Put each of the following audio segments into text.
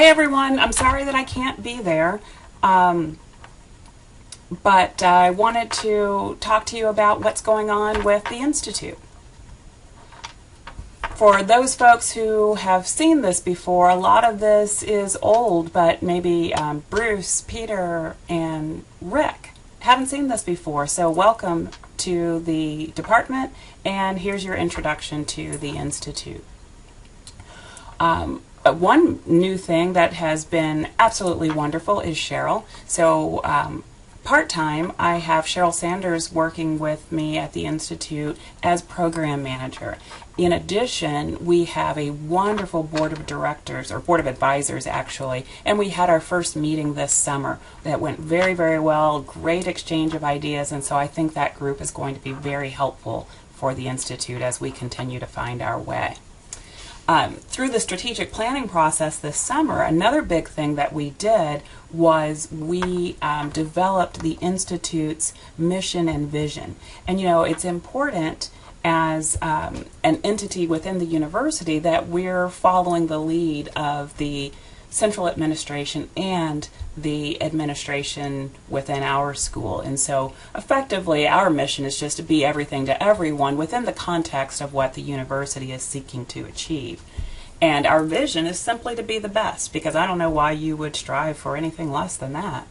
Hey everyone, I'm sorry that I can't be there, but I wanted to talk to you about what's going on with the Institute. For those folks who have seen this before, a lot of this is old, but maybe Bruce, Peter, and Rick haven't seen this before, so welcome to the department, and here's your introduction to the Institute. One new thing that has been absolutely wonderful is Cheryl. So part-time, I have Cheryl Sanders working with me at the Institute as program manager. In addition, we have a wonderful board of directors, or board of advisors actually, and we had our first meeting this summer that went very, very well, great exchange of ideas, and so I think that group is going to be very helpful for the Institute as we continue to find our way. Through the strategic planning process this summer, another big thing that we did was we developed the Institute's mission and vision. And you know, it's important as an entity within the university that we're following the lead of the central administration and the administration within our school. And so effectively our mission is just to be everything to everyone within the context of what the university is seeking to achieve. And our vision is simply to be the best, because I don't know why you would strive for anything less than that.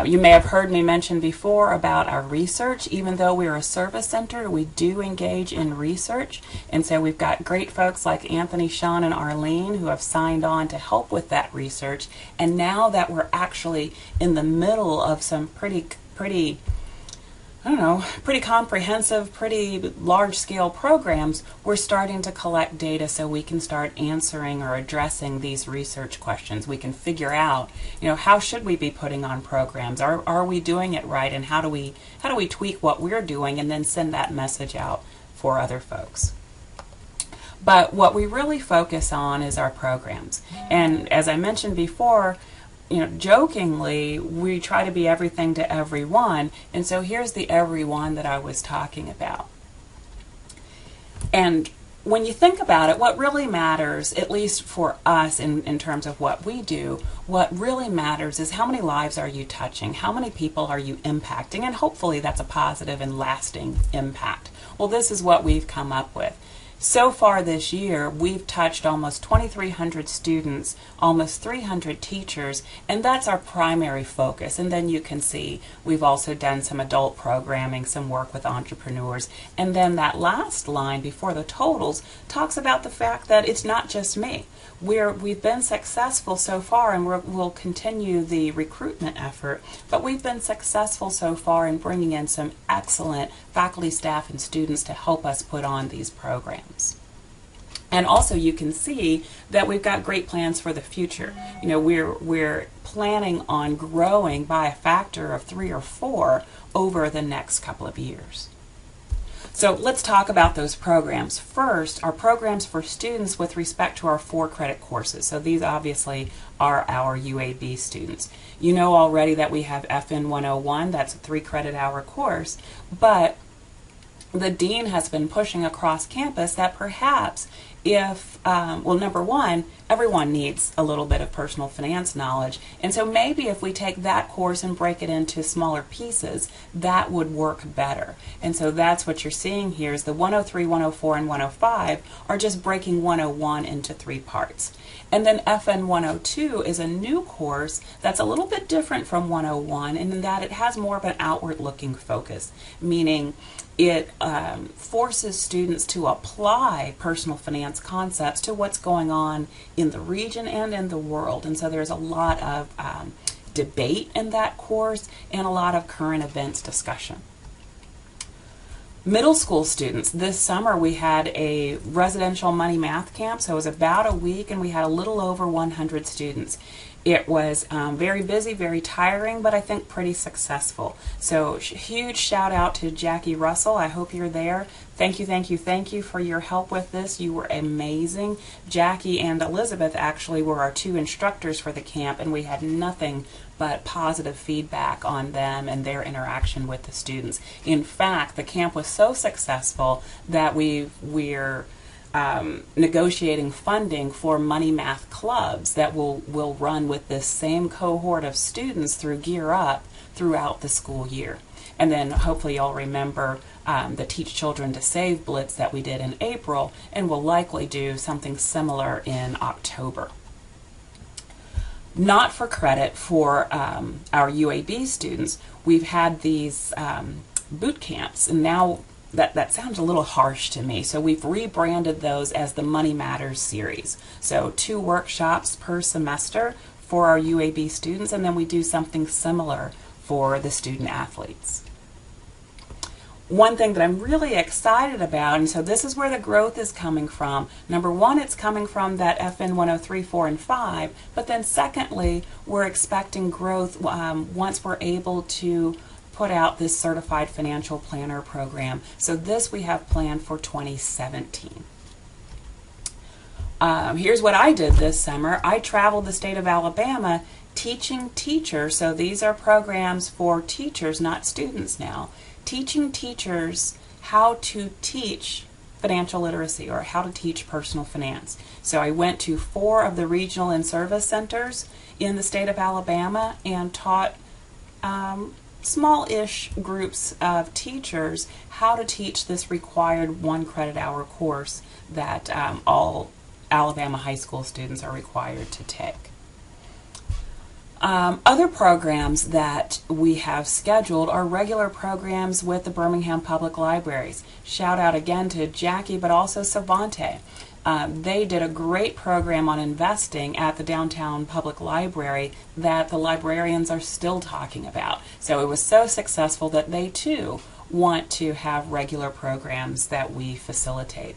You may have heard me mention before about our research. Even though we're a service center, we do engage in research. And so we've got great folks like Anthony, Sean, and Arlene who have signed on to help with that research. And now that we're actually in the middle of some pretty comprehensive, pretty large-scale programs, we're starting to collect data so we can start answering or addressing these research questions. We can figure out, you know, how should we be putting on programs? Are we doing it right? And how do we tweak what we're doing and then send that message out for other folks? But what we really focus on is our programs. And as I mentioned before, you know, jokingly, we try to be everything to everyone, and so here's the everyone that I was talking about. And when you think about it, what really matters, at least for us in terms of what we do, what really matters is how many lives are you touching, how many people are you impacting, and hopefully that's a positive and lasting impact. Well, this is what we've come up with. So far this year, we've touched almost 2,300 students, almost 300 teachers, and that's our primary focus. And then you can see we've also done some adult programming, some work with entrepreneurs. And then that last line before the totals talks about the fact that it's not just me. We've been successful so far, and we'll continue the recruitment effort, but we've been successful so far in bringing in some excellent faculty, staff, and students to help us put on these programs. And also you can see that we've got great plans for the future. You know, we're planning on growing by a factor of 3 or 4 over the next couple of years. So let's talk about those programs. First, our programs for students with respect to our 4 credit courses. So these obviously are our UAB students. You know already that we have FN 101, that's a 3 credit hour course, but the dean has been pushing across campus that perhaps if, well, number one, everyone needs a little bit of personal finance knowledge, and so maybe if we take that course and break it into smaller pieces, that would work better. And so that's what you're seeing here is the 103, 104, and 105 are just breaking 101 into 3 parts. And then FN 102 is a new course that's a little bit different from 101 in that it has more of an outward-looking focus, meaning it forces students to apply personal finance concepts to what's going on in the region and in the world. And so there's a lot of debate in that course and a lot of current events discussion. Middle school students, this summer we had a residential money math camp, so it was about a week, and we had a little over 100 students. It was very busy, very tiring, but I think pretty successful. So huge shout out to Jackie Russell. I hope you're there. Thank you, thank you, thank you for your help with this. You were amazing. Jackie and Elizabeth actually were our 2 instructors for the camp, and we had nothing but positive feedback on them and their interaction with the students. In fact, the camp was so successful that we're negotiating funding for money math clubs that will run with this same cohort of students through Gear Up throughout the school year. And then hopefully you'll remember the Teach Children to Save Blitz that we did in April, and we'll likely do something similar in October. Not for credit for our UAB students, we've had these boot camps, and now that sounds a little harsh to me, so we've rebranded those as the Money Matters series. So 2 workshops per semester for our UAB students, and then we do something similar for the student athletes. One thing that I'm really excited about, and so this is where the growth is coming from. Number one, it's coming from that FN 103, 4, and 5, but then secondly, we're expecting growth once we're able to put out this Certified Financial Planner program. So this we have planned for 2017. Here's what I did this summer. I traveled the state of Alabama teaching teachers, so these are programs for teachers, not students now, teaching teachers how to teach financial literacy or how to teach personal finance. So I went to 4 of the regional and service centers in the state of Alabama and taught small-ish groups of teachers how to teach this required 1 credit hour course that all Alabama high school students are required to take. Other programs that we have scheduled are regular programs with the Birmingham Public Libraries. Shout out again to Jackie, but also Savante. They did a great program on investing at the downtown public library that the librarians are still talking about. So it was so successful that they too want to have regular programs that we facilitate.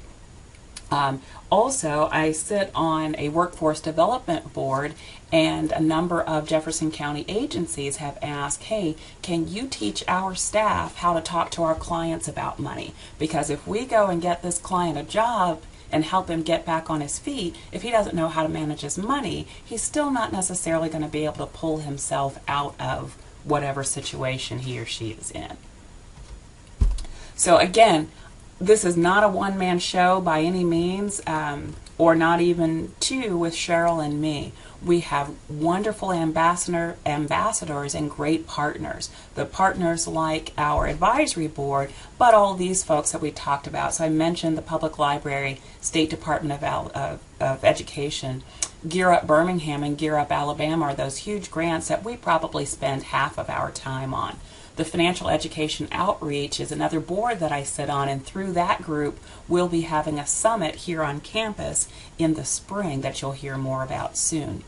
Also, I sit on a workforce development board, and a number of Jefferson County agencies have asked, hey, can you teach our staff how to talk to our clients about money? Because if we go and get this client a job and help him get back on his feet, if he doesn't know how to manage his money, he's still not necessarily going to be able to pull himself out of whatever situation he or she is in. So again, this is not a one-man show by any means, or not even 2 with Cheryl and me. We have wonderful ambassadors and great partners. The partners like our advisory board, but all these folks that we talked about. So I mentioned the Public Library, State Department of Education, Gear Up Birmingham and Gear Up Alabama are those huge grants that we probably spend half of our time on. The Financial Education Outreach is another board that I sit on, and through that group we'll be having a summit here on campus in the spring that you'll hear more about soon.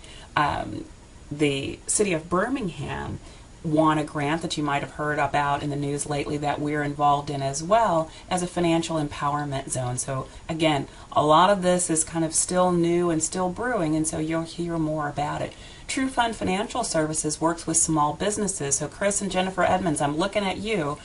The City of Birmingham won a grant that you might have heard about in the news lately that we're involved in as well as a financial empowerment zone. So again, a lot of this is kind of still new and still brewing, and so you'll hear more about it. True Fund Financial Services works with small businesses. So Chris and Jennifer Edmonds, I'm looking at you.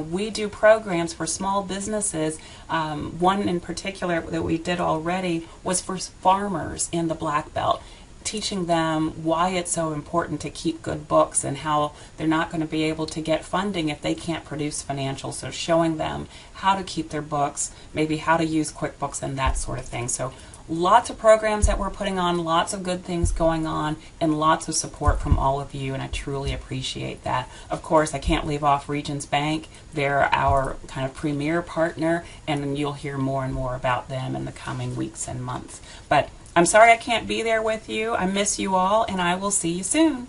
We do programs for small businesses. One in particular that we did already was for farmers in the Black Belt, teaching them why it's so important to keep good books and how they're not going to be able to get funding if they can't produce financials. So showing them how to keep their books, maybe how to use QuickBooks and that sort of thing. So lots of programs that we're putting on, lots of good things going on, and lots of support from all of you, and I truly appreciate that. Of course, I can't leave off Regions Bank. They're our kind of premier partner, and you'll hear more and more about them in the coming weeks and months. But I'm sorry I can't be there with you. I miss you all, and I will see you soon.